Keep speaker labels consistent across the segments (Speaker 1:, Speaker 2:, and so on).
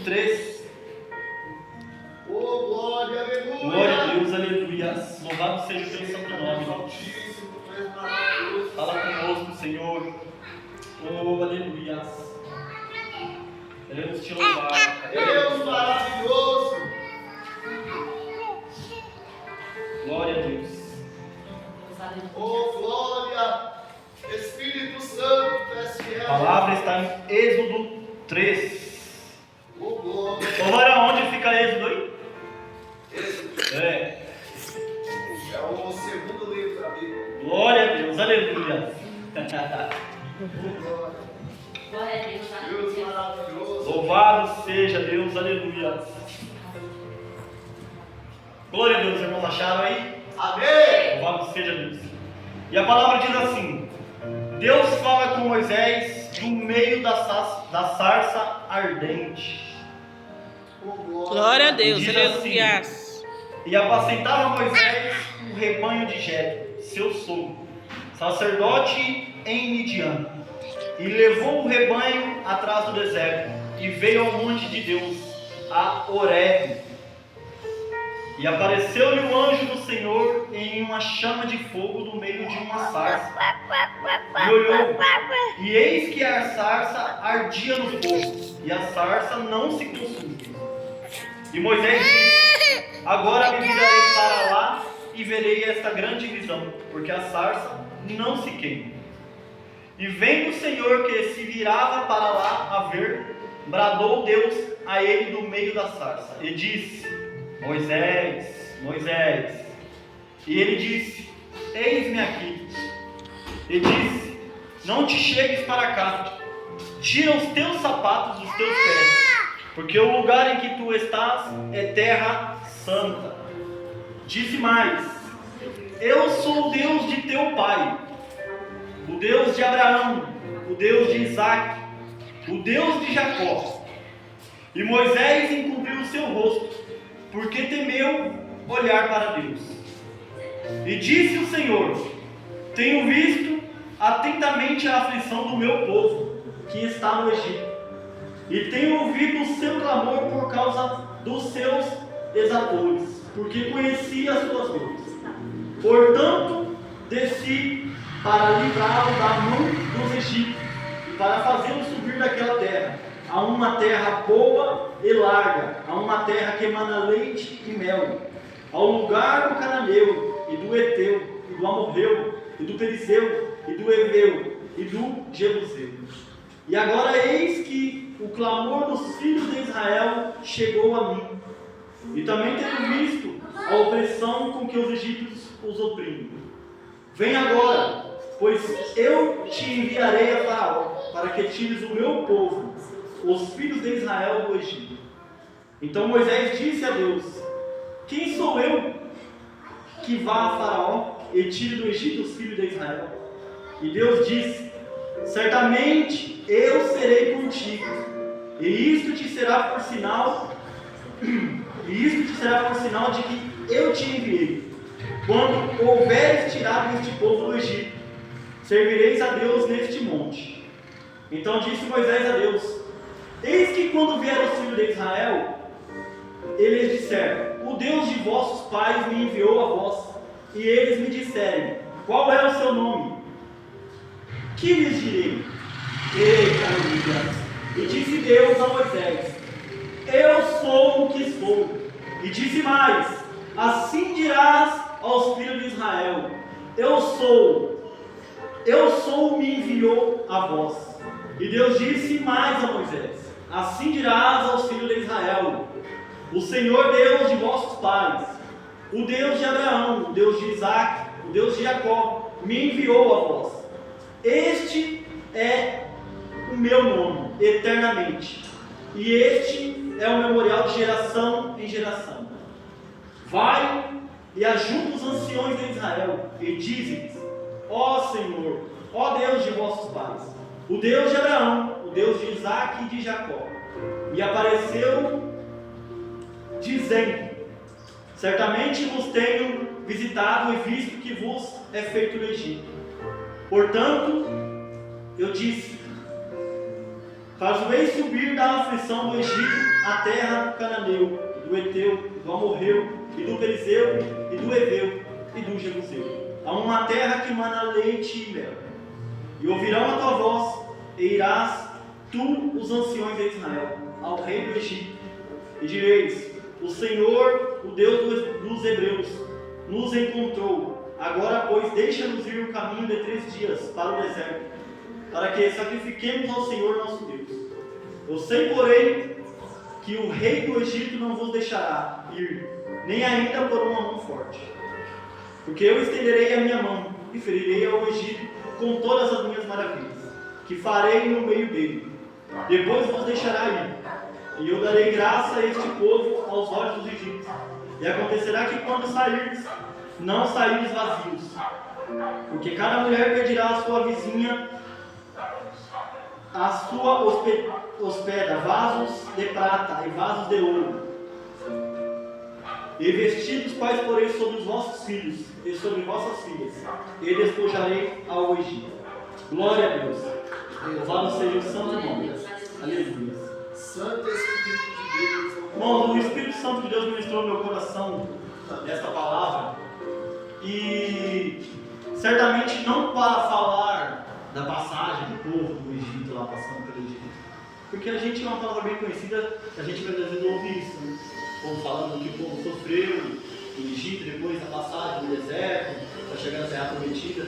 Speaker 1: 3.
Speaker 2: Oh, glória, aleluia.
Speaker 1: Glória a Deus, aleluia. Louvado seja o teu santo nome.
Speaker 2: Altíssimo, tu és maravilhoso.
Speaker 1: Fala conosco, Senhor. Oh, aleluia. Queremos te louvar.
Speaker 2: Deus maravilhoso.
Speaker 1: Glória a Deus.
Speaker 2: Oh, glória. Espírito Santo, tu és fiel.
Speaker 1: A palavra está em Êxodo 3.
Speaker 2: Oh, glória.
Speaker 1: Olha onde fica Êxodo aí?
Speaker 2: Esse
Speaker 1: É.
Speaker 2: é o segundo livro da Bíblia.
Speaker 1: Glória a Deus, aleluia.
Speaker 2: Oh, glória.
Speaker 3: Glória a Deus,
Speaker 2: Deus
Speaker 3: aleluia.
Speaker 2: maravilhoso.
Speaker 1: Louvado seja Deus, aleluia. Glória a Deus, irmãos, acharam aí?
Speaker 2: Amém.
Speaker 1: Louvado seja Deus. E a palavra diz assim: Deus fala com Moisés do meio da sarça ardente.
Speaker 2: Oh, glória.
Speaker 4: Glória a Deus,
Speaker 1: Diz
Speaker 4: aleluia.
Speaker 1: E apacentava Moisés o rebanho de Jetro, seu sogro, sacerdote em Midian. E levou o rebanho atrás do deserto, e veio ao monte de Deus, a Horebe. E apareceu-lhe o anjo do Senhor em uma chama de fogo no meio de uma sarça. E olhou, e eis que a sarça ardia no fogo, e a sarça não se consumia. E Moisés disse: Agora me virarei para lá e verei esta grande visão, porque a sarça não se queima. E vendo o Senhor que se virava para lá a ver, bradou Deus a ele do meio da sarça, e disse: Moisés, Moisés. E ele disse: Eis-me aqui. E disse: Não te chegues para cá, tira os teus sapatos dos teus pés, porque o lugar em que tu estás é terra santa. Disse mais: Eu sou o Deus de teu pai, o Deus de Abraão, o Deus de Isaque, o Deus de Jacó. E Moisés encobriu o seu rosto, porque temeu olhar para Deus. E disse o Senhor: Tenho visto atentamente a aflição do meu povo, que está no Egito, e tenho ouvido o seu clamor por causa dos seus exatores, porque conheci as suas dores. Portanto, desci para livrá-lo da mão dos egípcios, e para fazê-lo subir daquela terra, a uma terra boa e larga, a uma terra que emana leite e mel, ao lugar do cananeu, e do Eteu, e do Amorreu, e do Perisseu, e do Eveu, e do Jebuseu. E agora eis que o clamor dos filhos de Israel chegou a mim, e também tenho visto a opressão com que os egípcios os oprimem. Vem agora, pois eu te enviarei a Faraó, para que tires o meu povo, os filhos de Israel, do Egito. Então Moisés disse a Deus: Quem sou eu que vá a Faraó e tire do Egito os filhos de Israel? E Deus disse: Certamente eu serei contigo, e isto te será por sinal de que eu te enviei. Quando houveres tirado este povo do Egito, servireis a Deus neste monte. Então disse Moisés a Deus: Eis que quando vier os filhos de Israel, eles disseram: O Deus de vossos pais me enviou a vós. E eles me disserem: Qual é o seu nome? Que lhes direi? Eita, aleluia! E disse Deus a Moisés: Eu sou o que sou. E disse mais: Assim dirás aos filhos de Israel: Eu sou, me enviou a vós. E Deus disse mais a Moisés: Assim dirás aos filhos de Israel: O Senhor Deus de vossos pais, o Deus de Abraão, o Deus de Isaque, o Deus de Jacó, me enviou a vós. Este é o meu nome, eternamente, e este é o memorial de geração em geração. Vai e ajunta os anciões de Israel, e dize-lhes: Ó Senhor, ó Deus de vossos pais, o Deus de Abraão, o Deus de Isaque e de Jacó, me apareceu dizendo: Certamente vos tenho visitado e visto que vos é feito no Egito. Portanto, eu disse: Faz-o-eis subir da aflição do Egito a terra do cananeu, do Eteu, do Amorreu, e do Perizeu, e do Eveu, e do Jebuseu, a uma terra que mana leite e mel. E ouvirão a tua voz, e irás tu, os anciões de Israel, ao rei do Egito, e direis: o Senhor, o Deus dos Hebreus, nos encontrou. Agora, pois, deixa-nos ir o caminho de 3 dias para o deserto, para que sacrifiquemos ao Senhor nosso Deus. Eu sei, porém, que o rei do Egito não vos deixará ir, nem ainda por uma mão forte. Porque eu estenderei a minha mão e ferirei ao Egito com todas as minhas maravilhas, que farei no meio dele. Depois vos deixará ir, e eu darei graça a este povo aos olhos dos egípcios. E acontecerá que quando sairdes, não sairdes vazios, porque cada mulher pedirá à sua vizinha, a sua hospeda, vasos de prata e vasos de ouro. E vestidos quais porei sobre os vossos filhos e sobre vossas filhas, e despojarei ao Egito. Glória a Deus. Louvado seja o santo nome. Aleluia.
Speaker 2: Santo Espírito de Deus.
Speaker 1: Irmãos, o Espírito Santo de Deus ministrou no meu coração esta palavra, e certamente não para falar da passagem do povo do Egito lá passando pelo Egito, porque a gente é uma palavra bem conhecida, a gente muitas vezes ouve isso, né? Ou falando que o povo sofreu no Egito depois da passagem no deserto para chegar na terra prometida.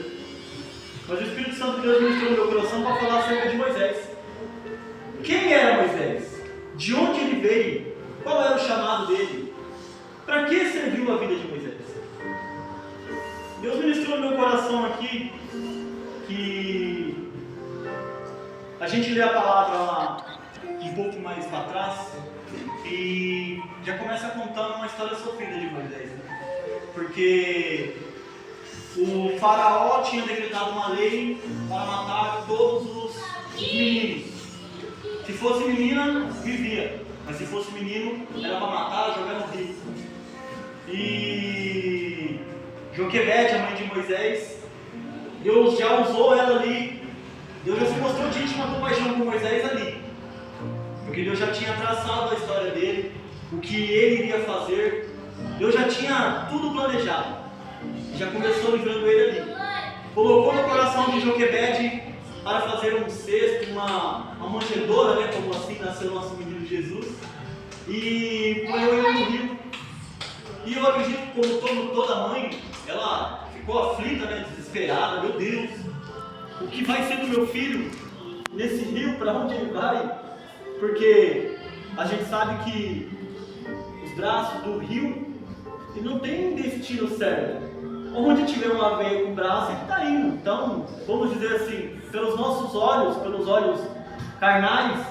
Speaker 1: Mas o Espírito Santo de Deus ministrou no meu coração para falar acerca de Moisés. Quem era Moisés? De onde ele veio? Qual era o chamado dele? Para que serviu a vida de Moisés? Deus ministrou no meu coração aqui que a gente lê a palavra lá um pouco mais para trás e já começa contando uma história sofrida de Moisés, né? Porque o faraó tinha decretado uma lei para matar todos os meninos. Se fosse menina, vivia, mas se fosse menino, era para matar, jogar no rio. E Joquebede, a mãe de Moisés, Deus já usou ela ali. Deus já se mostrou de íntima compaixão com Moisés ali, porque Deus já tinha traçado a história dele, o que ele iria fazer. Deus já tinha tudo planejado, já começou livrando ele ali. Colocou no coração de Joquebede para fazer um cesto, uma manjedoura, né, como assim nasceu nosso menino Jesus, e põe ele no rio. E eu acredito que, como toda mãe, ela ficou aflita, né, desesperada. Meu Deus, o que vai ser do meu filho nesse rio? Para onde ele vai? Porque a gente sabe que os braços do rio não tem destino certo. Onde tiver uma veia com braço, ele está indo. Então, vamos dizer assim, pelos nossos olhos, pelos olhos carnais,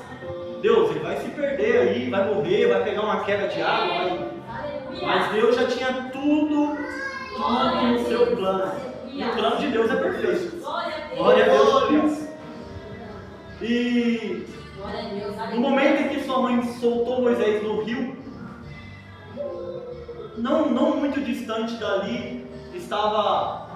Speaker 1: Deus, ele vai se perder aí, vai morrer, vai pegar uma queda de água, mas Deus já tinha tudo no seu plano. E o plano de Deus é perfeito. Glória a Deus por isso. E no momento em que sua mãe soltou Moisés no rio, não muito distante dali, estava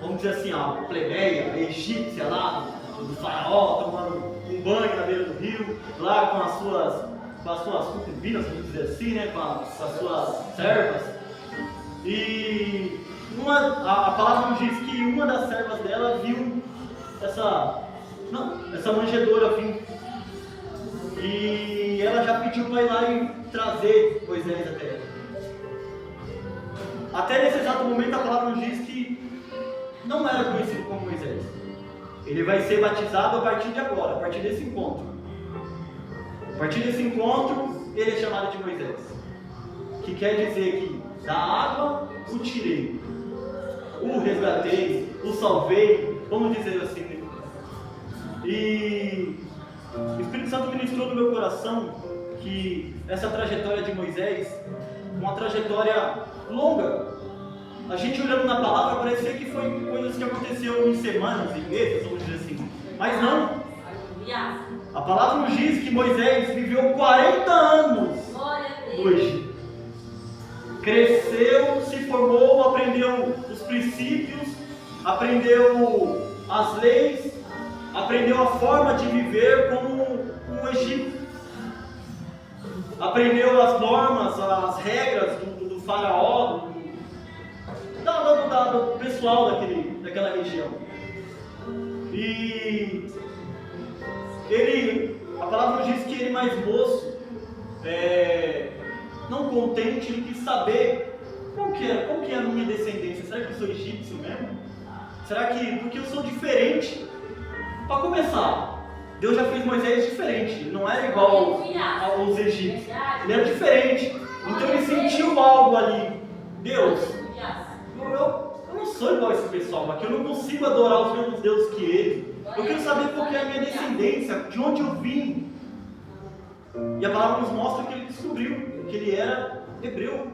Speaker 1: vamos dizer assim, a plebeia, a egípcia lá, do faraó, tomando um banho na beira do rio, lá com as suas concubinas, vamos dizer assim, né, com as suas servas. E a palavra nos diz que uma das servas dela viu essa manjedoura vir. E ela já pediu para ir lá e trazer Moisés até ela. Até nesse exato momento a palavra nos diz que não era conhecido como Moisés. Ele vai ser batizado a partir de agora, a partir desse encontro. A partir desse encontro, ele é chamado de Moisés. Que quer dizer que da água o tirei, o resgatei, o salvei, vamos dizer assim. Né? E o Espírito Santo ministrou no meu coração que essa trajetória de Moisés, uma trajetória longa. A gente olhando na palavra parecia que foi coisas que aconteceram em semanas, em meses, vamos dizer assim. Mas não. A palavra nos diz que Moisés viveu 40 anos no Egito. Cresceu, se formou, aprendeu os princípios, aprendeu as leis, aprendeu a forma de viver como um egípcio. aprendeu as normas, as regras do faraó, do pessoal daquela região. E a palavra diz que ele, mais moço, não contente, ele quis saber qual que é a minha descendência. Será que eu sou egípcio mesmo? Será que, porque eu sou diferente? Para começar, Deus já fez Moisés diferente, ele não era igual aos egípcios, ele era diferente. Então ele sentiu algo ali. Deus, eu não sou igual a esse pessoal aqui, eu não consigo adorar os mesmos deuses que ele. Eu quero saber qual que é a minha descendência, de onde eu vim. E a palavra nos mostra que ele descobriu que ele era hebreu.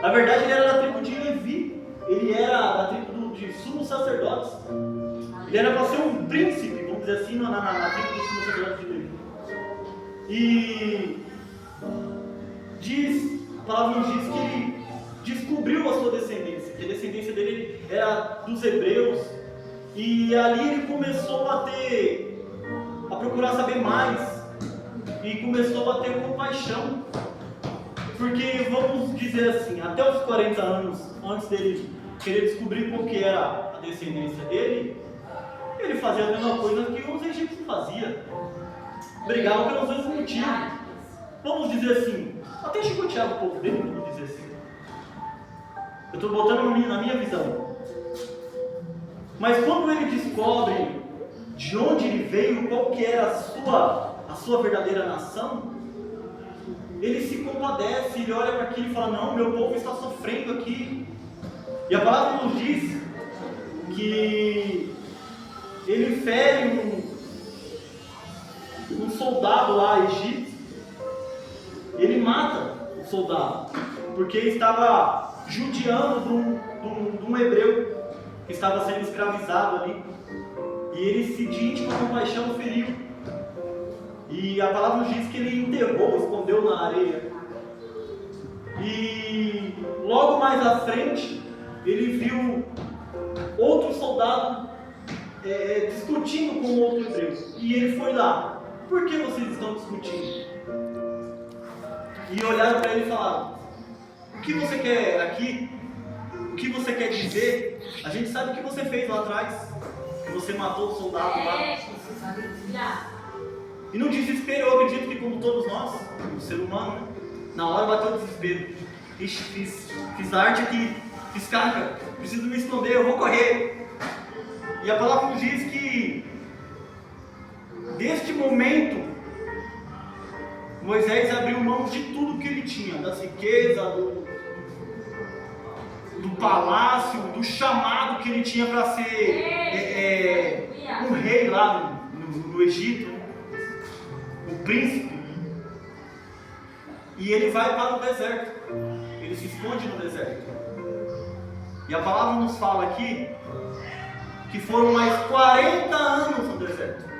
Speaker 1: Na verdade, ele era da tribo de Levi, ele era da tribo de sumos sacerdotes. Ele era para ser um príncipe, vamos dizer assim, na tribo dos sumos sacerdotes de Levi. E a palavra nos diz que ele descobriu a sua descendência, que a descendência dele era dos hebreus. E ali ele começou a procurar saber mais, e começou a ter compaixão, porque, vamos dizer assim, até os 40 anos antes dele querer descobrir qual que era a descendência dele, ele fazia a mesma coisa que os egípcios faziam, brigavam pelos mesmos motivos, vamos dizer assim, até chicoteava o povo dele, vamos dizer assim. Eu estou botando na minha visão. Mas quando ele descobre de onde ele veio, qual que era a sua verdadeira nação, ele se compadece, ele olha para aquilo e fala: não, meu povo está sofrendo aqui. E a palavra nos diz que ele fere um soldado lá egípcio, ele mata o soldado, porque ele estava judiando de um hebreu que estava sendo escravizado ali, e ele se de íntima compaixão o feriu, e a palavra nos diz que ele enterrou, escondeu na areia, e logo mais à frente ele viu outro soldado discutindo com outro hebreu, e ele foi lá: por que vocês estão discutindo? E olharam para ele e falaram: o que você quer aqui? O que você quer dizer? A gente sabe o que você fez lá atrás, que você matou o soldado lá. E no desespero, eu acredito que, como todos nós, o ser humano, né? Na hora bateu o desespero. Ixi, fiz arte aqui, fiz carga, preciso me esconder, eu vou correr. E a palavra nos diz que deste momento Moisés abriu mão de tudo que ele tinha, das riquezas, do palácio, do chamado que ele tinha para ser um rei lá no Egito, né? O príncipe. E ele vai para o deserto, ele se esconde no deserto. E a palavra nos fala aqui que foram mais 40 anos no deserto.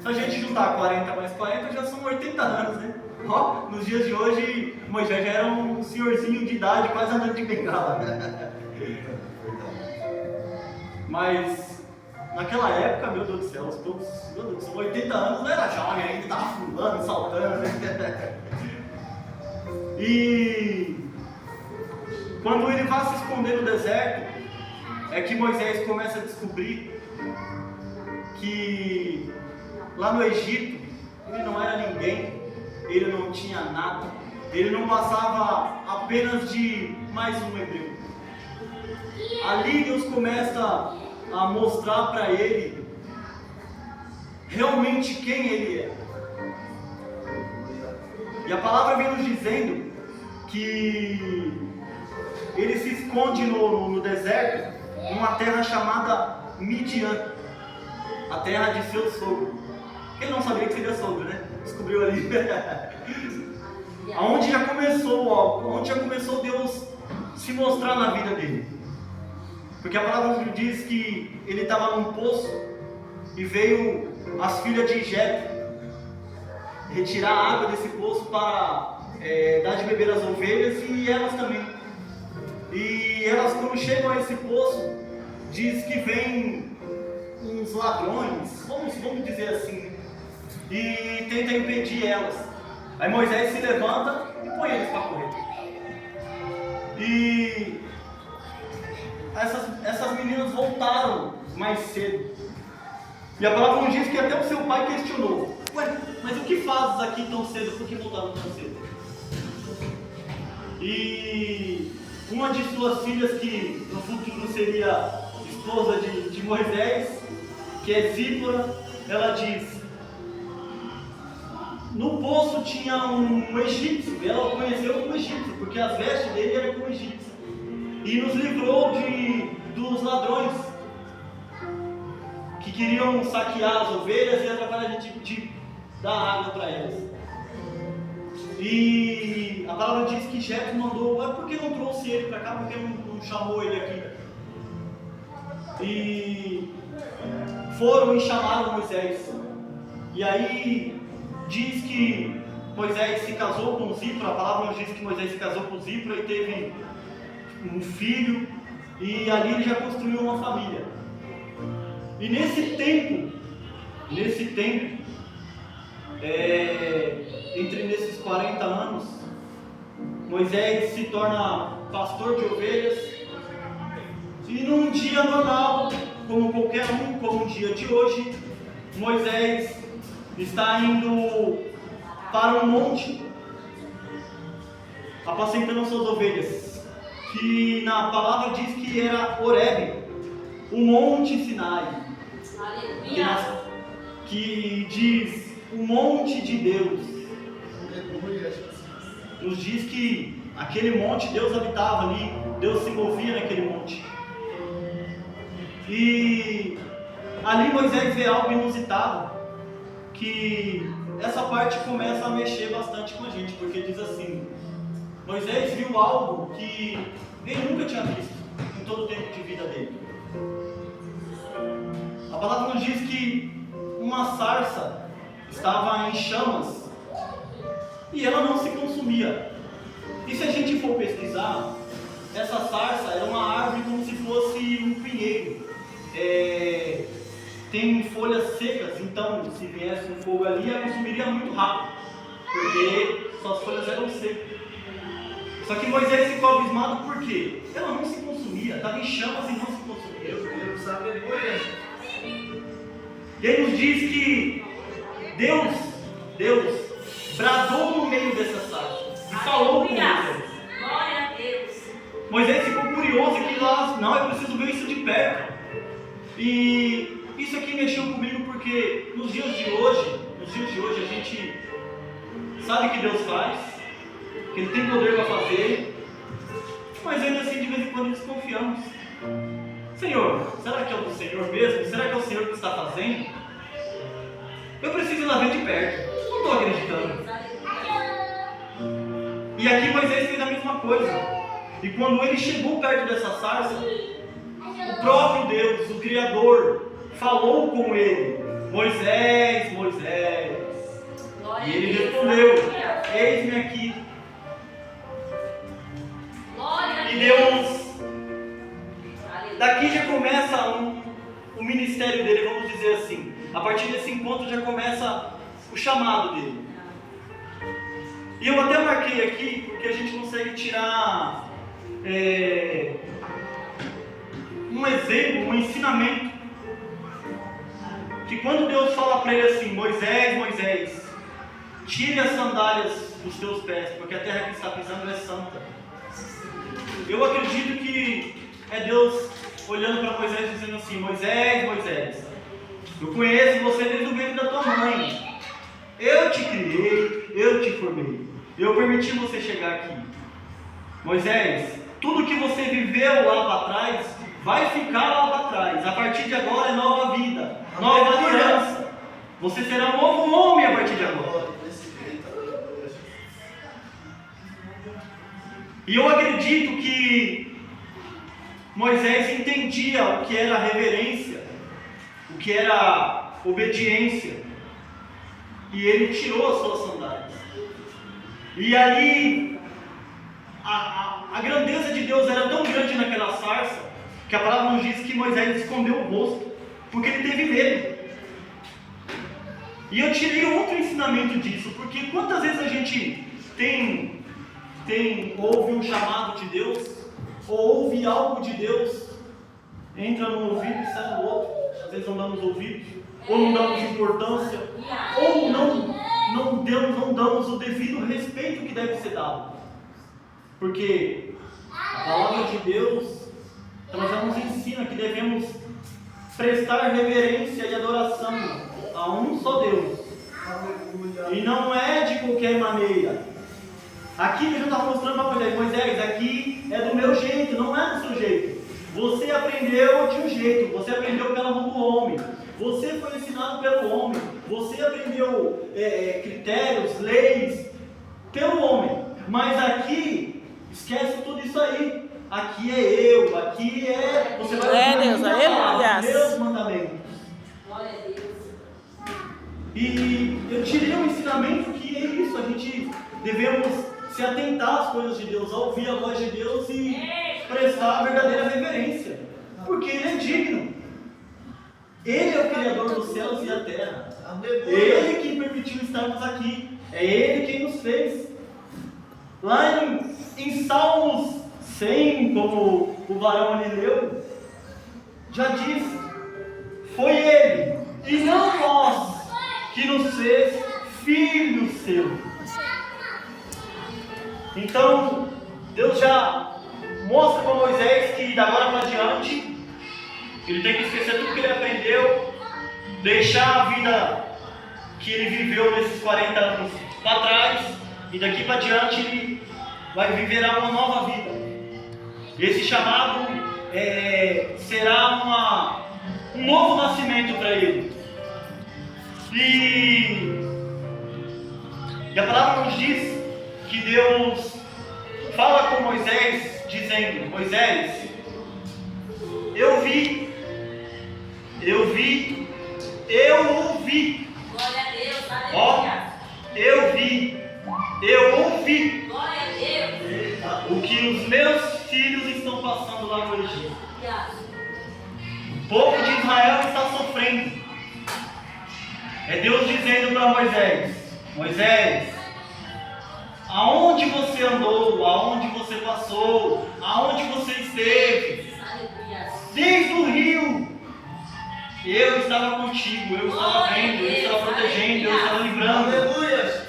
Speaker 1: Se a gente juntar 40 mais 40, já são 80 anos, né? Ó, nos dias de hoje, Moisés já era um senhorzinho de idade, quase andando de bengala. Mas, naquela época, meu Deus do céu, meu Deus do céu, 80 anos, não era jovem ainda, estava pulando, saltando, né? E quando ele vai se esconder no deserto, é que Moisés começa a descobrir que lá no Egito ele não era ninguém, ele não tinha nada, ele não passava apenas de mais um hebreu. Ali Deus começa a mostrar para ele realmente quem ele é. E a palavra vem nos dizendo que ele se esconde no deserto, numa terra chamada Midian, a terra de seu sogro. Ele não sabia que seria sogro, né? Descobriu ali. Onde já começou Deus se mostrar na vida dele. Porque a palavra diz que ele estava num poço e veio as filhas de Jetro retirar a água desse poço para dar de beber às ovelhas e elas também. E elas, quando chegam a esse poço, diz que vem uns ladrões, vamos dizer assim, e tenta impedir elas. Aí Moisés se levanta e põe eles para correr. E essas meninas voltaram mais cedo. E a palavra nos diz que até o seu pai questionou: ué, mas o que fazes aqui tão cedo? Por que voltaram tão cedo? E uma de suas filhas, que no futuro seria esposa de Moisés, que é Zípora, ela diz: no poço tinha um egípcio, e ela o conheceu como egípcio, porque as vestes dele eram como egípcio, e nos livrou dos ladrões que queriam saquear as ovelhas e atrapalhar a gente de dar água para elas. E a palavra diz que Jetro mandou: por que não trouxe ele para cá? Por que não chamou ele aqui? E foram e chamaram Moisés. E aí diz que Moisés se casou com Zípora. A palavra nos diz que Moisés se casou com Zípora e teve um filho, e ali ele já construiu uma família. E nesse tempo, entre nesses 40 anos, Moisés se torna pastor de ovelhas, e num dia normal, como qualquer um, como um dia de hoje, Moisés está indo para um monte, apacentando suas ovelhas, que na palavra diz que era Horebe, o monte Sinai, que diz o monte de Deus. Nos diz que aquele monte, Deus habitava ali, Deus se movia naquele monte. E ali Moisés vê algo inusitado, que essa parte começa a mexer bastante com a gente, porque diz assim: Moisés viu algo que ele nunca tinha visto em todo o tempo de vida dele. A palavra nos diz que uma sarça estava em chamas e ela não se consumia. E se a gente for pesquisar, essa sarça era uma árvore como se fosse um pinheiro. Tem folhas secas, então se viesse um fogo ali, ela consumiria muito rápido, porque suas folhas eram secas. Só que Moisés ficou abismado porque ela não se consumia, estava em chamas e não se consumia.
Speaker 2: Eu sabia de Moisés.
Speaker 1: E ele nos diz que Deus bradou no meio dessa sarça e falou com Moisés.
Speaker 3: Glória a Deus.
Speaker 1: Moisés ficou curioso e que lá, não, é preciso ver isso de perto. E isso aqui mexeu comigo porque nos dias de hoje a gente sabe que Deus faz, que Ele tem poder para fazer, mas ainda assim de vez em quando desconfiamos. Senhor, será que é do Senhor mesmo? Será que é o Senhor que está fazendo? Eu preciso ir lá ver de perto, não estou acreditando. E aqui Moisés fez a mesma coisa. E quando ele chegou perto dessa sarça, o próprio Deus, o Criador, falou com ele: Moisés, Moisés. E ele respondeu: eis-me aqui. E Deus, daqui já começa o ministério dele, vamos dizer assim. A partir desse encontro já começa o chamado dele. E eu até marquei aqui porque a gente consegue tirar um exemplo, um ensinamento. Que quando Deus fala para ele assim: Moisés, Moisés, tire as sandálias dos teus pés, porque a terra que está pisando é santa. Eu acredito que é Deus olhando para Moisés dizendo assim: Moisés, Moisés, eu conheço você desde o ventre da tua mãe. Eu te criei, eu te formei. Eu permiti você chegar aqui. Moisés, tudo que você viveu lá para trás vai ficar lá para trás. A partir de agora é nova vida, nova aliança. Você será um novo homem a partir de agora. E eu acredito que Moisés entendia o que era reverência, o que era obediência, e ele tirou as suas sandálias. E ali a grandeza de Deus era tão grande naquela sarça que a palavra nos diz que Moisés escondeu o rosto, porque ele teve medo. E eu tirei outro ensinamento disso, porque quantas vezes a gente ouve um chamado de Deus, ou ouve algo de Deus, entra no ouvido e sai no outro, às vezes não damos ouvidos, ou não damos importância, ou não damos o devido respeito que deve ser dado. Porque a palavra de Deus, ela já nos ensina que devemos prestar reverência e adoração a um só Deus. E não é de qualquer maneira. Aqui Deus está mostrando uma coisa, Moisés, aqui é do meu jeito, não é do seu jeito. Você aprendeu de um jeito, você aprendeu pela mão do homem, você foi ensinado pelo homem, você aprendeu critérios, leis pelo homem. Mas aqui, esquece tudo isso aí. Aqui é eu, aqui é... Você vai ouvir meus mandamentos. E eu tirei um ensinamento que é isso, a gente devemos se atentar às coisas de Deus, a ouvir a voz de Deus e prestar a verdadeira reverência, porque Ele é digno. Ele é o Criador dos céus e da terra. Ele que permitiu estarmos aqui, é Ele quem nos fez. Lá em Salmos 100, como o varão ali leu, já diz, foi Ele e não nós que nos fez filho seu. Então Deus já mostra para Moisés que da agora para diante ele tem que esquecer tudo que ele aprendeu, deixar a vida que ele viveu nesses 40 anos para trás, e daqui para diante ele vai viver uma nova vida. Esse chamado será um novo nascimento para ele. E a palavra nos diz que Deus fala com Moisés, dizendo, Moisés, eu ouvi.
Speaker 3: Glória a Deus,
Speaker 1: Ó,
Speaker 3: aleluia.
Speaker 1: eu ouvi
Speaker 3: Glória a Deus.
Speaker 1: o que os meus filhos estão passando lá no Egito. O povo de Israel está sofrendo. É Deus dizendo para Moisés, Moisés, aonde você andou, aonde você passou, aonde você esteve, desde o rio, eu estava contigo, eu estava vendo, eu estava protegendo, eu estava livrando.
Speaker 2: Aleluia.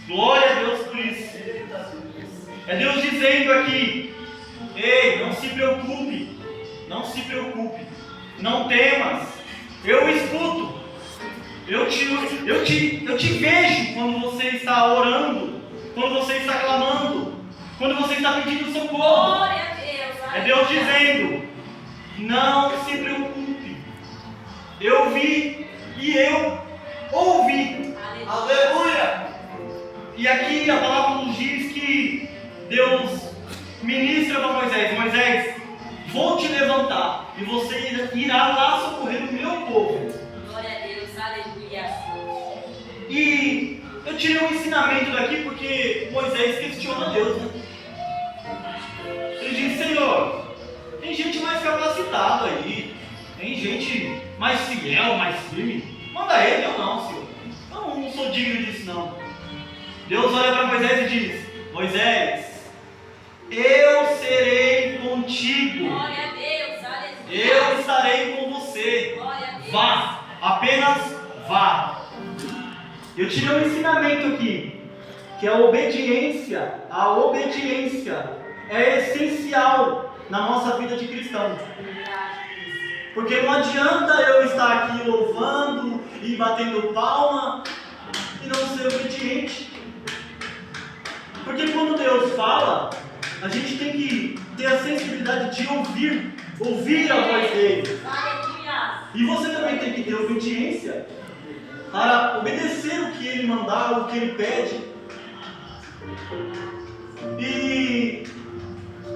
Speaker 1: Glória a Deus por isso. É Deus dizendo aqui, ei, não se preocupe, não temas, eu escuto, eu te vejo quando você está orando, quando você está clamando, quando você está pedindo socorro.
Speaker 3: Glória a Deus.
Speaker 1: É Deus dizendo, não se preocupe, eu vi e eu ouvi.
Speaker 2: Aleluia.
Speaker 1: E aqui a palavra nos diz que Deus ministra para Moisés, Moisés, vou te levantar e você irá lá socorrer o meu povo.
Speaker 3: Glória a Deus, aleluia.
Speaker 1: E eu tirei um ensinamento daqui porque Moisés questiona Deus, né? Ele diz, Senhor, tem gente mais capacitada aí, tem gente mais fiel, mais firme, manda ele, eu não, Senhor, eu não sou digno disso não. Deus olha para Moisés e diz, Moisés, eu serei contigo,
Speaker 3: Glória a Deus, aleluia.
Speaker 1: eu estarei com você,
Speaker 3: Glória a Deus.
Speaker 1: vá, apenas vá. Eu tirei um ensinamento aqui, que a obediência é essencial na nossa vida de cristão. Porque não adianta eu estar aqui louvando e batendo palma e não ser obediente. Porque quando Deus fala, a gente tem que ter a sensibilidade de ouvir a voz dele.
Speaker 3: Aleluia.
Speaker 1: E você também tem que ter obediência para obedecer o que ele mandar, o que ele pede. E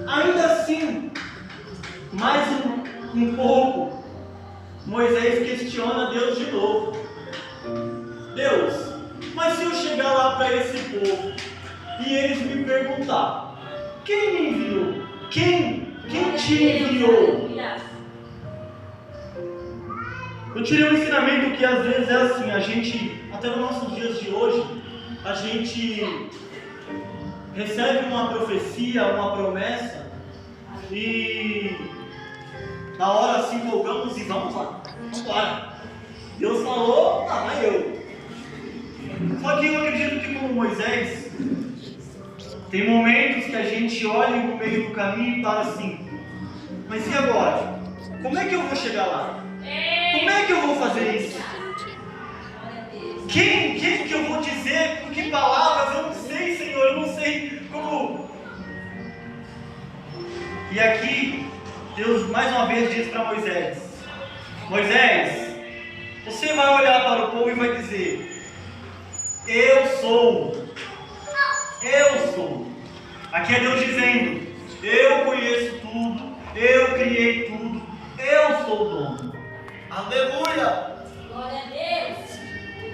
Speaker 1: ainda assim, mais um pouco, Moisés questiona Deus de novo. Deus, mas se eu chegar lá para esse povo e eles me perguntar, quem me enviou? Quem te enviou? Eu tirei um ensinamento que às vezes é assim, a gente até nos nossos dias de hoje, a gente recebe uma profecia, uma promessa e na hora se empolgamos e vamos lá, vamos embora. Deus falou, vai eu. Só que eu acredito que como Moisés, tem momentos que a gente olha no meio do caminho e fala assim, mas e agora? Como é que eu vou chegar lá? Como é que eu vou fazer isso? Quem que eu vou dizer? Com que palavras? Eu não sei, Senhor, eu não sei como. E aqui, Deus mais uma vez diz para Moisés, Moisés, você vai olhar para o povo e vai dizer, eu sou. Aqui é Deus dizendo, eu conheço tudo, eu criei tudo, eu sou o dono.
Speaker 2: Aleluia!
Speaker 3: Glória a Deus.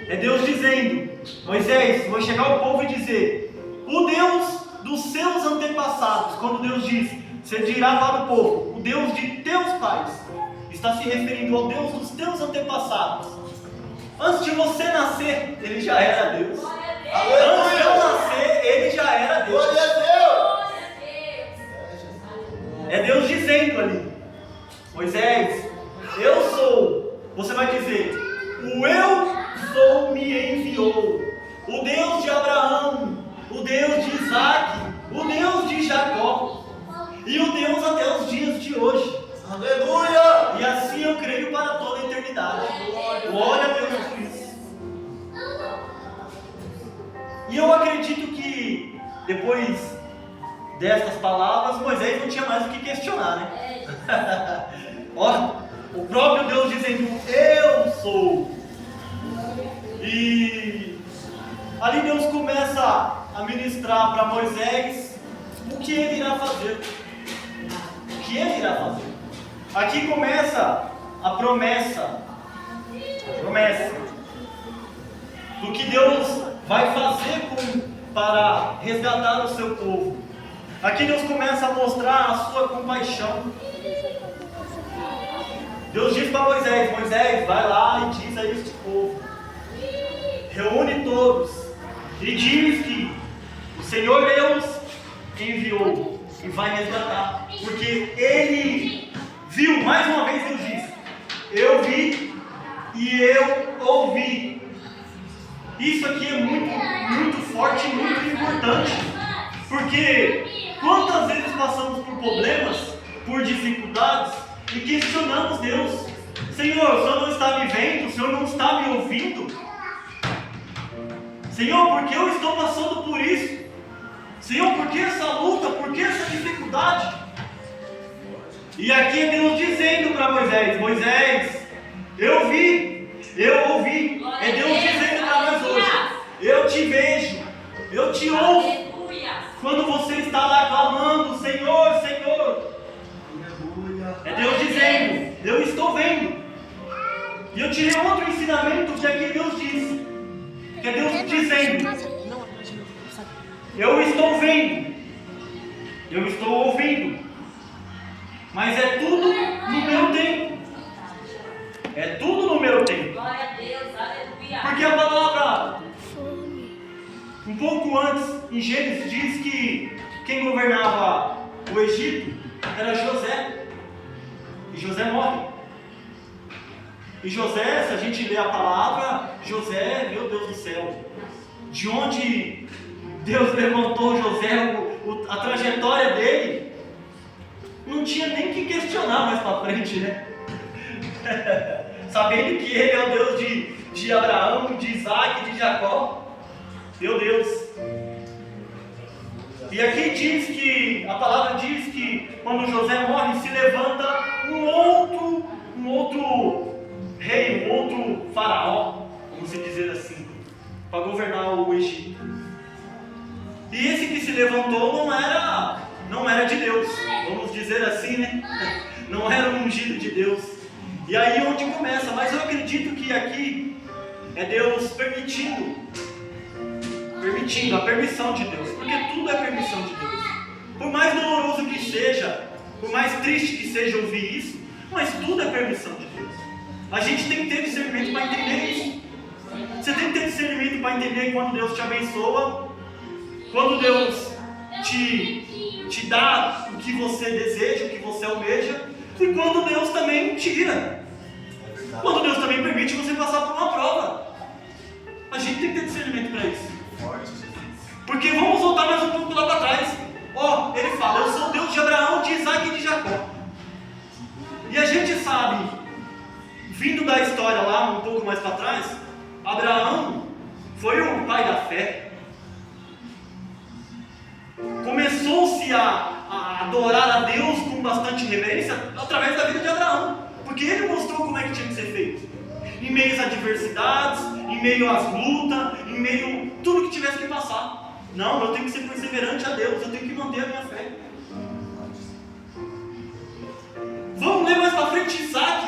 Speaker 1: É Deus dizendo, Moisés, vai chegar o povo e dizer, o Deus dos seus antepassados, quando Deus diz, você dirá para o povo, o Deus de teus pais, está se referindo ao Deus dos teus antepassados. Antes de você nascer, ele já era Deus.
Speaker 3: Glória a Deus.
Speaker 1: Antes de eu nascer, ele já era Deus.
Speaker 2: Glória a Deus!
Speaker 3: Glória a Deus.
Speaker 1: É Deus dizendo ali, Moisés, eu sou. Você vai dizer, o eu sou me enviou. O Deus de Abraão, o Deus de Isaac, o Deus de Jacó e o Deus até os dias de hoje.
Speaker 2: Aleluia!
Speaker 1: E assim eu creio para toda a eternidade. Glória a Deus por isso. E eu acredito que depois destas palavras, Moisés não tinha mais o que questionar, né? Ó, o próprio Deus dizendo, eu sou. E ali Deus começa a ministrar para Moisés o que ele irá fazer. O que ele irá fazer. Aqui começa a promessa do que Deus vai fazer para resgatar o seu povo. Aqui Deus começa a mostrar a sua compaixão. Deus diz para Moisés, Moisés, vai lá e diz a este povo, reúne todos e diz que o Senhor Deus enviou e vai resgatar, porque Ele viu, mais uma vez Deus diz, eu vi e eu ouvi. Isso aqui é muito forte e muito importante, porque quantas vezes passamos por problemas, por dificuldades e questionamos Deus, Senhor, o Senhor não está me vendo, o Senhor não está me ouvindo, Senhor, por que eu estou passando por isso? Senhor, por que essa luta, por que essa dificuldade? E aqui é Deus dizendo para Moisés, Moisés, eu vi, eu ouvi. É Deus dizendo para nós hoje, eu te vejo, eu te ouço.
Speaker 3: Aleluia.
Speaker 1: Quando você está lá clamando, Senhor, Senhor. É Deus dizendo, eu estou vendo. E eu tirei outro ensinamento que aqui Deus diz. Que é Deus dizendo, eu estou vendo, eu estou ouvindo, mas é tudo no meu tempo. É tudo no meu tempo.
Speaker 3: Glória a Deus, aleluia.
Speaker 1: Porque a palavra, um pouco antes, em Gênesis, diz que quem governava o Egito era José. E José morre. E José, se a gente lê a palavra, José, meu Deus do céu, de onde Deus levantou José, a trajetória dele, não tinha nem que questionar mais para frente, né? Sabendo que ele é o Deus de Abraão, de Isaac, de Jacó. Meu Deus. E aqui diz que, a palavra diz que quando José morre, se levanta um outro rei, um outro faraó, vamos dizer assim, para governar o Egito. E esse que se levantou não era de Deus, vamos dizer assim, né? Não era um ungido de Deus. E aí onde começa, mas eu acredito que aqui é Deus permitindo a permissão de Deus, porque tudo é permissão de Deus. Por mais doloroso que seja, por mais triste que seja ouvir isso, mas tudo é permissão de Deus. A gente tem que ter discernimento para entender isso. Você tem que ter discernimento para entender quando Deus te abençoa, quando Deus te dá o que você deseja, o que você almeja, e quando Deus também tira. Quando Deus também permite você passar por uma prova. A gente tem que ter discernimento para isso. Porque vamos voltar mais um pouco lá para trás. Ele fala, eu sou o Deus de Abraão, de Isaac e de Jacó. E a gente sabe, vindo da história lá um pouco mais para trás, Abraão foi o pai da fé. Começou-se a adorar a Deus com bastante reverência através da vida de Abraão, porque ele mostrou como é que tinha que ser feito. Em meio às adversidades, em meio às lutas, em meio a tudo que tivesse que passar. Não, eu tenho que ser perseverante a Deus, eu tenho que manter a minha fé. Vamos ler mais para frente Isaac.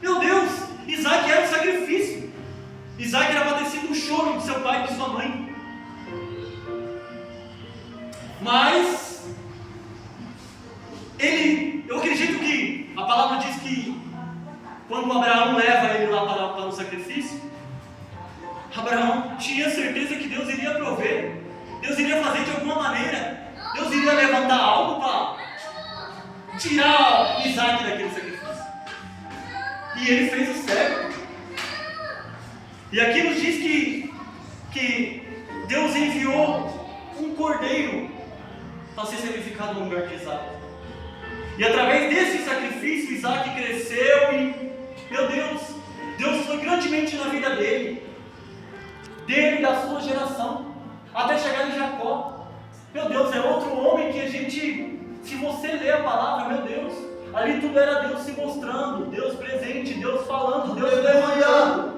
Speaker 1: Meu Deus, Isaac era um sacrifício. Isaac era para ter sido um choro de seu pai e de sua mãe. Mas eu acredito que a palavra diz que quando Abraão leva ele lá para o sacrifício, Abraão tinha certeza que Deus iria prover, Deus iria fazer de alguma maneira, Deus iria levantar algo para tirar Isaac daquele sacrifício. E ele fez o certo. E aqui nos diz que Deus enviou um cordeiro para ser sacrificado no lugar de Isaac. E através desse sacrifício, Isaac cresceu e, meu Deus, Deus foi grandemente na vida dele e da sua geração, até chegar em Jacó. Meu Deus, é outro homem que a gente, se você ler a palavra, meu Deus, ali tudo era Deus se mostrando, Deus presente, Deus falando, Deus levantando.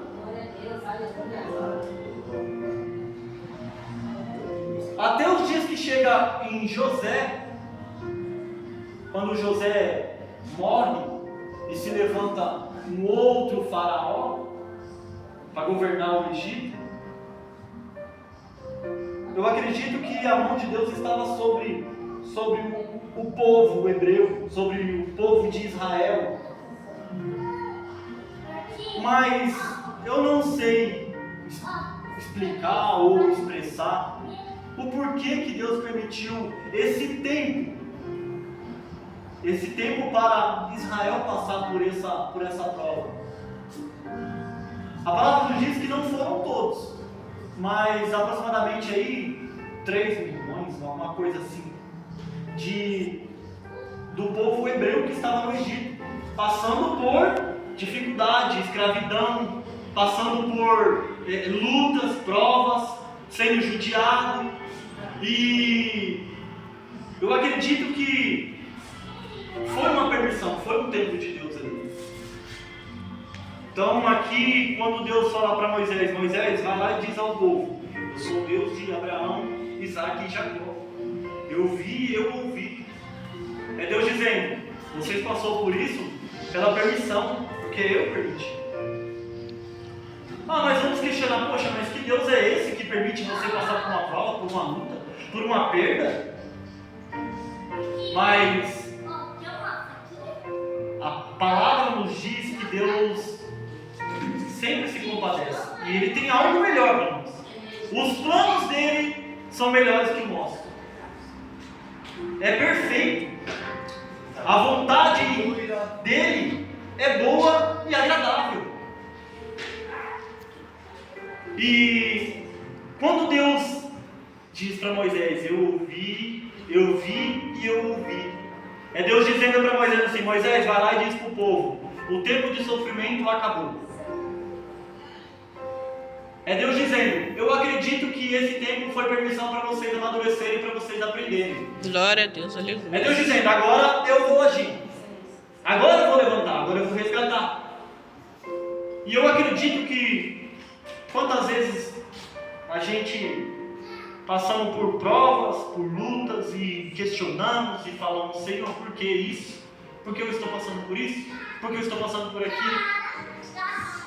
Speaker 1: Até os dias que chega em José, quando José morre e se levanta um outro faraó para governar o Egito, eu acredito que a mão de Deus estava sobre o povo hebreu, sobre o povo de Israel. Mas eu não sei explicar ou expressar o porquê que Deus permitiu esse tempo para Israel passar por essa prova. A palavra nos diz que não foram todos, mas aproximadamente aí 3 milhões, alguma coisa assim, do povo hebreu que estava no Egito, passando por dificuldade, escravidão, passando por lutas, provas, sendo judiado. E eu acredito que foi uma permissão, foi um tempo de Deus ali. Então aqui, quando Deus fala para Moisés, Moisés, vai lá e diz ao povo, eu sou o Deus de Abraão, Isaac e Jacó. Eu vi e eu ouvi. É Deus dizendo, vocês passaram por isso pela permissão, porque eu permiti. Mas vamos questionar, poxa, mas que Deus é esse que permite você passar por uma prova, por uma luta, por uma perda? Mas a palavra nos diz que Deus sempre se compadece. E Ele tem algo melhor para nós. Os planos dele são melhores que os nossos. É perfeito. A vontade dele é boa e agradável. E quando Deus diz para Moisés, eu vi e eu ouvi. É Deus dizendo para Moisés assim, Moisés, vai lá e diz para o povo, o tempo de sofrimento acabou. É Deus dizendo, eu acredito que esse tempo foi permissão para vocês amadurecerem, para vocês aprenderem.
Speaker 4: Glória a Deus, aleluia.
Speaker 1: É Deus dizendo, agora eu vou agir. Agora eu vou levantar, agora eu vou resgatar. E eu acredito que quantas vezes a gente passamos por provas, por lutas e questionamos e falamos, Senhor, por que isso? Por que eu estou passando por isso? Por que eu estou passando por aquilo?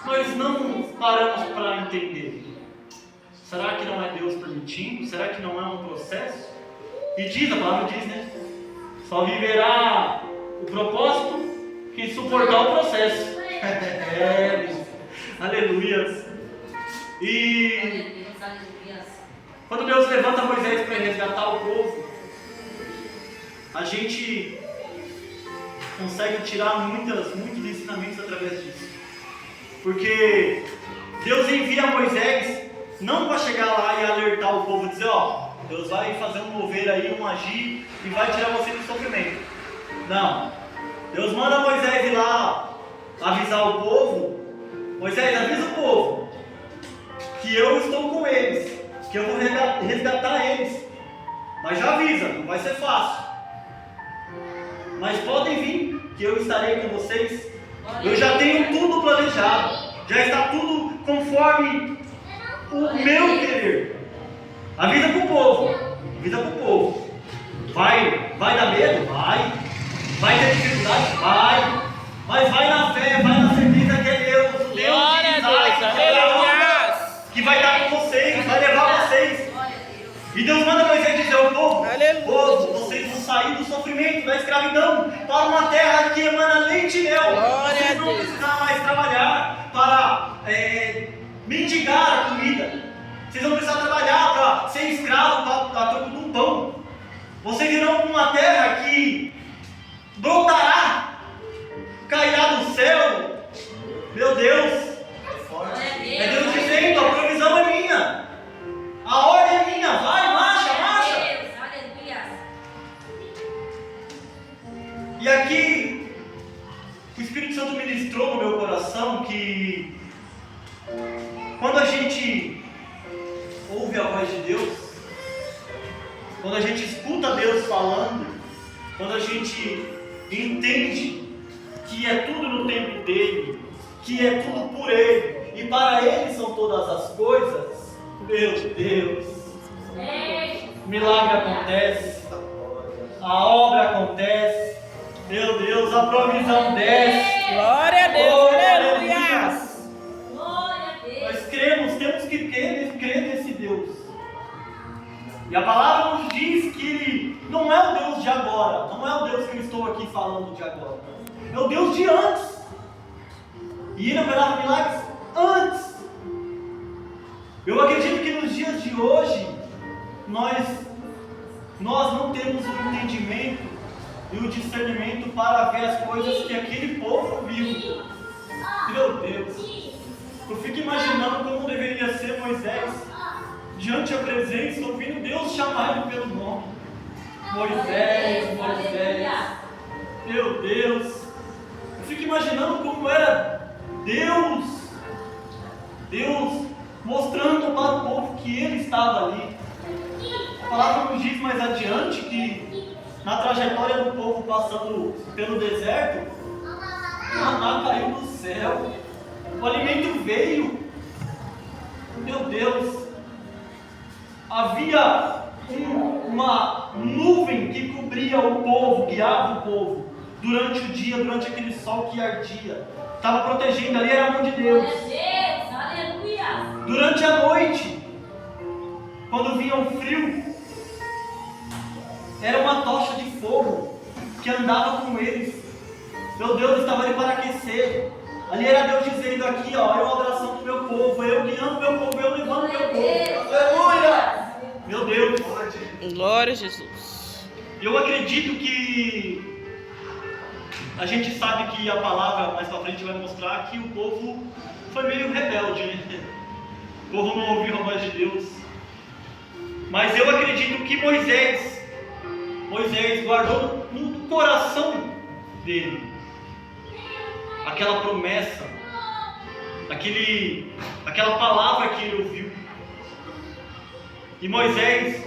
Speaker 1: Nós não paramos para entender. Será que não é Deus permitindo? Será que não é um processo? E diz, a palavra diz, né? Só viverá o propósito que suportar o processo. Aleluia. E
Speaker 3: Deus, aleluia.
Speaker 1: quando Deus levanta Moisés para resgatar o povo, a gente consegue tirar muitos ensinamentos através disso. Porque Deus envia Moisés não para chegar lá e alertar o povo e dizer, ó, Deus vai fazer um mover aí, um agir e vai tirar você do sofrimento. Não. Deus manda Moisés ir lá avisar o povo. Moisés, avisa o povo que eu estou com eles, que eu vou resgatar eles. Mas já avisa, não vai ser fácil. Mas podem vir, que eu estarei com vocês. Eu já tenho tudo planejado. Já está tudo conforme o meu querer. Avisa para o povo. Avisa para o povo. Vai dar medo? Vai. Vai ter dificuldade? Vai. Mas vai na fé, vai na certeza que é Deus. O Deus de Isaac, que vai estar com vocês, vai levar vocês. E Deus manda Moisés dizer ao povo: povo, vocês vão sair do sofrimento, da escravidão, para uma terra que emana leite e mel. Vocês não precisam mais trabalhar para mendigar a comida. Vocês não precisam trabalhar para ser escravo a troco de um pão. Vocês irão para uma terra que brotará, cairá do céu. Meu Deus, é Deus dizendo: a provisão é minha, a ordem é minha, vai, marcha, marcha. E aqui o Espírito Santo ministrou no meu coração que quando a gente ouve a voz de Deus, quando a gente escuta Deus falando, quando a gente entende que é tudo no tempo dele, que é tudo por ele e para ele são todas as coisas, meu Deus, o milagre acontece, a obra acontece, meu Deus, a provisão desce.
Speaker 4: Glória a Deus, aleluia.
Speaker 1: Nós cremos, temos que crer nesse Deus. E a palavra nos diz que Ele não é o Deus de agora, não é o Deus que eu estou aqui falando de agora, é o Deus de antes. E Ele operava milagres antes. Eu acredito que nos dias de hoje, nós não temos o entendimento e o discernimento para ver as coisas que aquele povo viu. Meu Deus, eu fico imaginando como deveria ser Moisés diante da presença, ouvindo Deus chamar ele pelo nome. Moisés, Moisés. Meu Deus, eu fico imaginando como era Deus mostrando para o povo que ele estava ali. A palavra nos diz mais adiante que na trajetória do povo passando pelo deserto, o maná caiu do céu, o alimento veio. Meu Deus, havia uma nuvem que cobria o povo, guiava o povo durante o dia, durante aquele sol que ardia, estava protegendo, ali era a mão de Deus. Durante a noite, quando vinha o frio, era uma tocha de fogo que andava com eles. Meu Deus estava ali para aquecer. Ali era Deus dizendo: aqui, ó, eu abraçando o meu povo, eu guiando o meu povo, eu levando o meu povo. Aleluia! Meu Deus!
Speaker 4: Glória a Jesus.
Speaker 1: Eu acredito que a gente sabe que a palavra mais para frente vai mostrar que o povo foi meio rebelde, né? O povo não ouviu a voz de Deus. Mas eu acredito que Moisés guardou no coração dele aquela promessa, aquela palavra que ele ouviu. E Moisés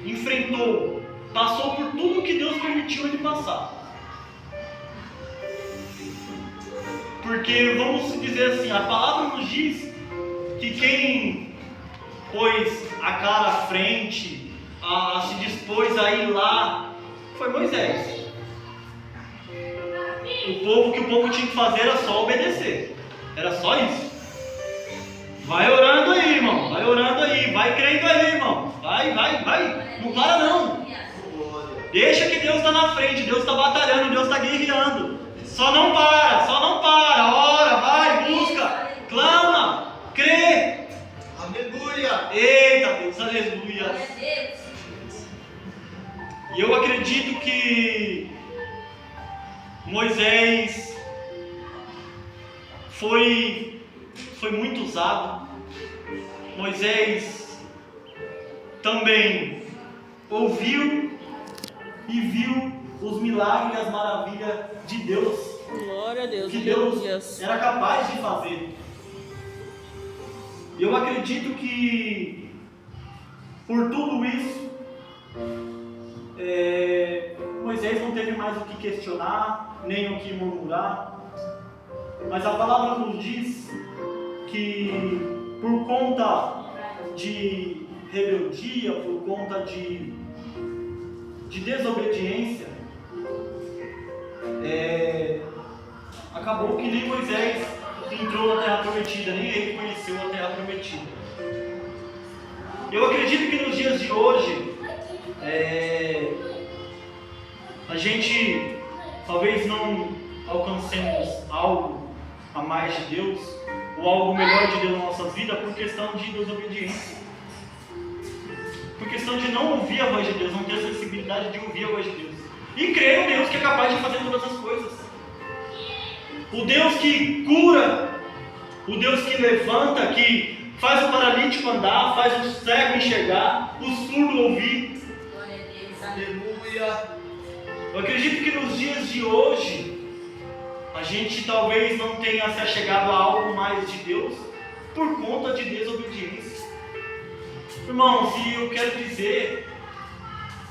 Speaker 1: enfrentou, passou por tudo que Deus permitiu ele passar. Porque, vamos dizer assim, a palavra nos diz que quem pôs a cara à frente, se dispôs a ir lá, foi Moisés. O que o povo tinha que fazer era só obedecer. Era só isso. Vai orando aí, irmão. Vai orando aí. Vai crendo aí, irmão. Vai. Não para não. Deixa que Deus está na frente. Deus está batalhando. Deus está guerreando. Só não para. Ora, vai, busca, clama, crê. Deus, aleluia.
Speaker 3: Glória a Deus.
Speaker 1: E eu acredito que Moisés foi muito usado. Moisés também ouviu e viu os milagres e as maravilhas de Deus,
Speaker 4: Glória a Deus.
Speaker 1: que Deus
Speaker 4: Aleluia.
Speaker 1: era capaz de fazer. Eu acredito que por tudo isso Moisés não teve mais o que questionar, nem o que murmurar, mas a palavra nos diz que por conta de rebeldia, por conta de desobediência, acabou que nem Moisés entrou na terra prometida, nem ele conheceu a terra prometida. Eu acredito que nos dias de hoje a gente talvez não alcancemos algo a mais de Deus, ou algo melhor de Deus na nossa vida, por questão de desobediência, por questão de não ouvir a voz de Deus, não ter a sensibilidade de ouvir a voz de Deus e crer em Deus que é capaz de fazer todas as coisas. O Deus que cura, o Deus que levanta, que faz o paralítico andar, faz o cego enxergar, o surdo ouvir.
Speaker 3: Glória a Deus.
Speaker 2: Aleluia.
Speaker 1: Eu acredito que nos dias de hoje a gente talvez não tenha se achegado a algo mais de Deus por conta de desobediência. Irmãos, e eu quero dizer,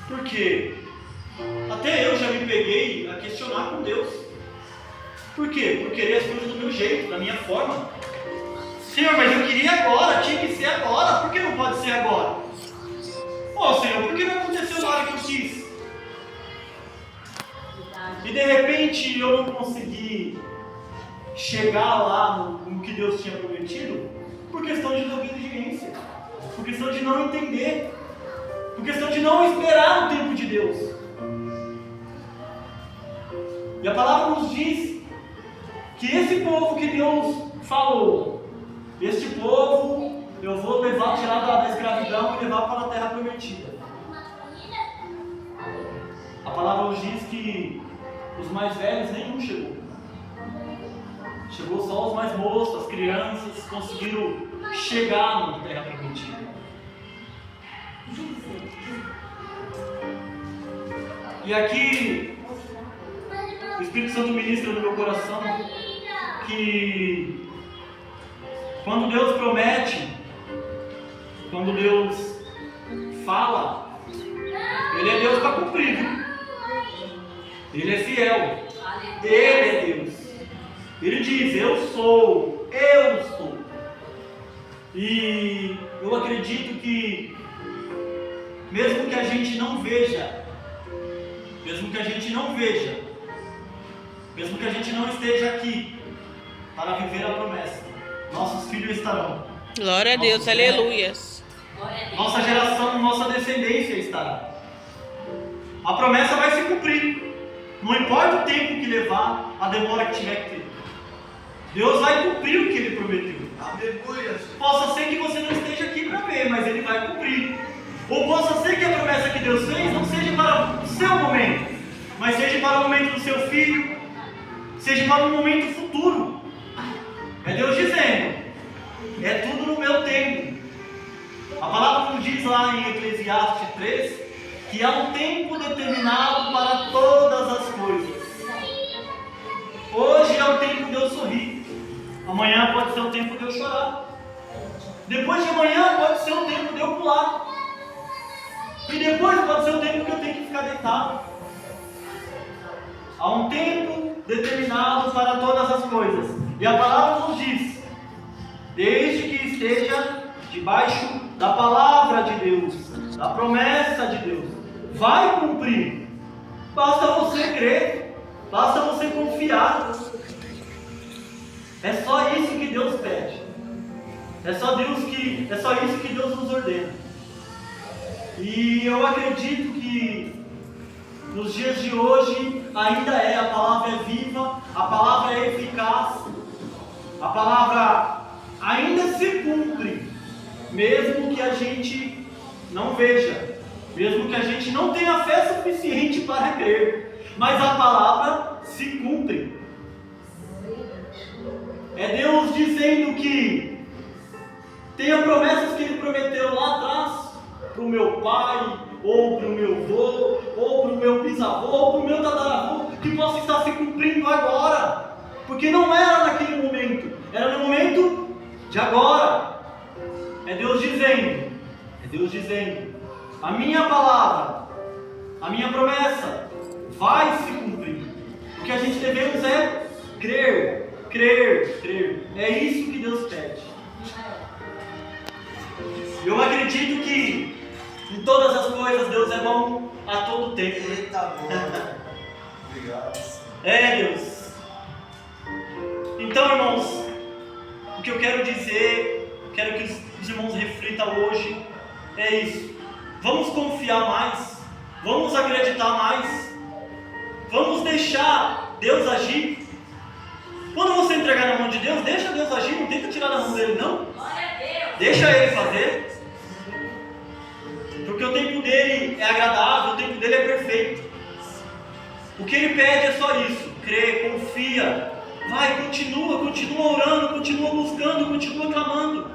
Speaker 1: porque até eu já me peguei a questionar com Deus. Por quê? Por querer as coisas do meu jeito, da minha forma. Senhor, mas eu queria agora, tinha que ser agora, por que não pode ser agora? Senhor, por que não aconteceu na hora que eu quis? E de repente eu não consegui chegar lá no que Deus tinha prometido por questão de desobediência, por questão de não entender, por questão de não esperar o tempo de Deus. E a palavra nos diz que esse povo que Deus falou, este povo eu vou levar, tirar da escravidão e levar para a terra prometida. A palavra nos diz que os mais velhos nenhum chegou. Chegou só os mais moços, as crianças conseguiram chegar na terra prometida. E aqui o Espírito Santo ministra no meu coração que quando Deus promete, quando Deus fala, Ele é Deus para cumprir, viu? Ele é fiel, Ele é Deus. Ele diz, eu sou, eu estou. E eu acredito que mesmo que a gente não veja, mesmo que a gente não esteja aqui para viver a promessa, nossos filhos estarão.
Speaker 4: Glória a Deus. Aleluias.
Speaker 1: Nossa geração, nossa descendência estará. A promessa vai se cumprir. Não importa o tempo que levar, a demora que tiver que ter. Deus vai cumprir o que Ele prometeu.
Speaker 2: Aleluia.
Speaker 1: Possa ser que você não esteja aqui para ver, mas Ele vai cumprir. Ou possa ser que a promessa que Deus fez não seja para o seu momento, mas seja para o momento do seu filho, seja para um momento futuro. É Deus dizendo, é tudo no meu tempo. A palavra nos diz lá em Eclesiastes 3, que há um tempo determinado para todas as coisas. Hoje é o tempo de eu sorrir, amanhã pode ser o tempo de eu chorar, depois de amanhã pode ser o tempo de eu pular, e depois pode ser o tempo que eu tenho que ficar deitado. Há um tempo determinado para todas as coisas, e a palavra nos diz, desde que esteja debaixo da palavra de Deus, da promessa de Deus, vai cumprir. Basta você crer, basta você confiar. É só isso que Deus pede. É só isso que Deus nos ordena. E eu acredito que nos dias de hoje ainda a palavra é viva, a palavra é eficaz, a palavra ainda se cumpre, mesmo que a gente não veja, mesmo que a gente não tenha fé suficiente para crer, mas a palavra se cumpre. É Deus dizendo que tenha promessas que Ele prometeu lá atrás para o meu pai, ou para o meu avô, ou para o meu bisavô, ou para o meu tataravô, que possa estar se cumprindo agora, porque não era naquele momento, era no momento de agora. É Deus dizendo, a minha palavra, a minha promessa vai se cumprir. O que a gente devemos é crer, crer, crer. É isso que Deus pede. Eu acredito que em todas as coisas Deus é bom a todo tempo.
Speaker 2: Eita, boa. Obrigado.
Speaker 1: É, Deus. Então, irmãos, o que eu quero dizer, quero que os irmãos reflitam hoje, é isso. Vamos confiar mais, vamos acreditar mais, vamos deixar Deus agir. Quando você entregar na mão de Deus, deixa Deus agir, não tenta tirar da mão dele, não.
Speaker 3: Glória a Deus.
Speaker 1: Deixa Ele fazer. Porque o tempo dele é agradável, o tempo dele é perfeito. O que Ele pede é só isso: crê, confia. Vai, continua orando, continua buscando, continua clamando.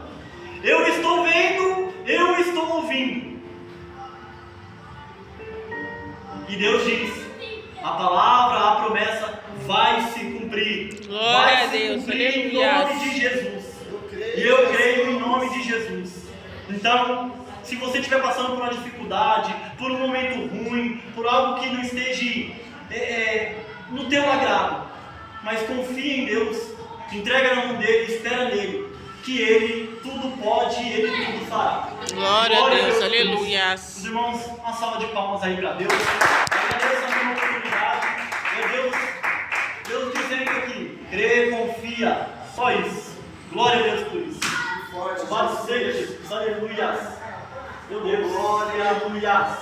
Speaker 1: Eu estou vendo, eu estou ouvindo. E Deus diz: a palavra, a promessa vai se cumprir.
Speaker 4: Glória
Speaker 1: Vai
Speaker 4: a
Speaker 1: se
Speaker 4: Deus,
Speaker 1: cumprir em
Speaker 4: aleluia.
Speaker 1: nome de Jesus. E eu creio em nome de Jesus. Então, se você estiver passando por uma dificuldade, por um momento ruim, por algo que não esteja no teu agrado, mas confia em Deus, entrega na mão dele, espera nele, que Ele tudo pode e Ele tudo fará.
Speaker 4: Glória a Deus, aleluia.
Speaker 1: Os irmãos, uma salva de palmas aí para Deus. Agradeço a minha oportunidade. É Deus dizendo aqui: crê, confia, só isso. Glória a Deus por isso.
Speaker 2: Forte.
Speaker 1: Louvado seja Jesus, aleluia. Meu Deus, glória, aleluia.